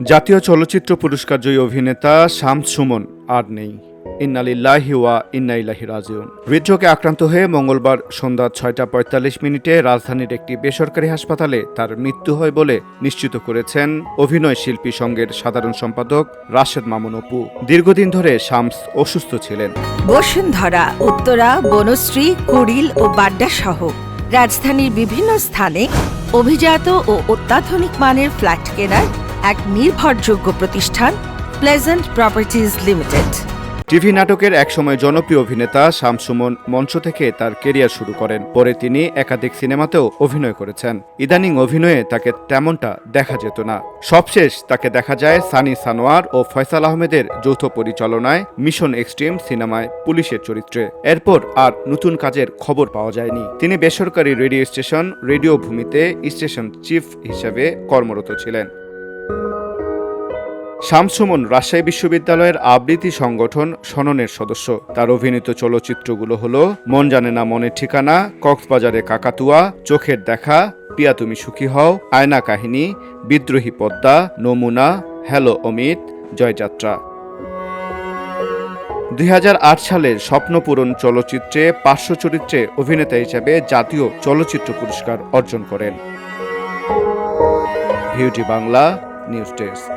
জাতীয় চলচ্চিত্র পুরস্কার জয়ী অভিনেতা শামস সুমন আর নেই। ইন্না লিল্লাহি ওয়া ইন্না ইলাইহি রাজিউন। হৃদরোগে আক্রান্ত হয়ে মঙ্গলবার সন্ধ্যা 6টা 45 মিনিটে রাজধানীর একটি বেসরকারি হাসপাতালে তার মৃত্যু হয় বলে নিশ্চিত করেছেন অভিনয় শিল্পী সংঘের সাধারণ সম্পাদক রাশেদ মামুন অপু। দীর্ঘদিন ধরে শামস অসুস্থ ছিলেন। বসুন্ধরা, উত্তরা, বনশ্রী, কুড়িল ও বাড্ডা সহ রাজধানীর বিভিন্ন স্থানে অভিজাত ও অত্যাধুনিক মানের ফ্ল্যাট কেনার এক নির্ভরযোগ্য প্রতিষ্ঠান প্লেজেন্ট প্রপার্টিজ লিমিটেড। টিভি নাটকের একসময় জনপ্রিয় অভিনেতা শামস সুমন মঞ্চ থেকে তার কেরিয়ার শুরু করেন। পরে তিনি একাধিক সিনেমাতেও অভিনয় করেছেন। ইদানিং অভিনয়ে তাকে তেমনটা দেখা যেত না। সবশেষ তাকে দেখা যায় সানি সানোয়ার ও ফয়সাল আহমেদের যৌথ পরিচালনায় মিশন এক্সট্রিম সিনেমায় পুলিশের চরিত্রে। এরপর আর নতুন কাজের খবর পাওয়া যায়নি। তিনি বেসরকারি রেডিও স্টেশন রেডিও ভূমিতে স্টেশন চিফ হিসেবে কর্মরত ছিলেন। শামস সুমন রাজশাহী বিশ্ববিদ্যালয়ের আবৃত্তি সংগঠন শননের সদস্য। তার অভিনীত চলচ্চিত্রগুলো হলো মন জানে না মনের ঠিকানা, কক্সবাজারে কাকাতুয়া, চোখের দেখা, পিয়া তুমি সুখী হও, আয়না কাহিনী, বিদ্রোহী পদ্মা, নমুনা, হ্যালো অমিত, জয়যাত্রা। 2008 সালের স্বপ্নপূরণ চলচ্চিত্রে পার্শ্ব চরিত্রে অভিনেতা হিসেবে জাতীয় চলচ্চিত্র পুরস্কার অর্জন করেন। ভিউটি বাংলা নিউজ ডেস্ক।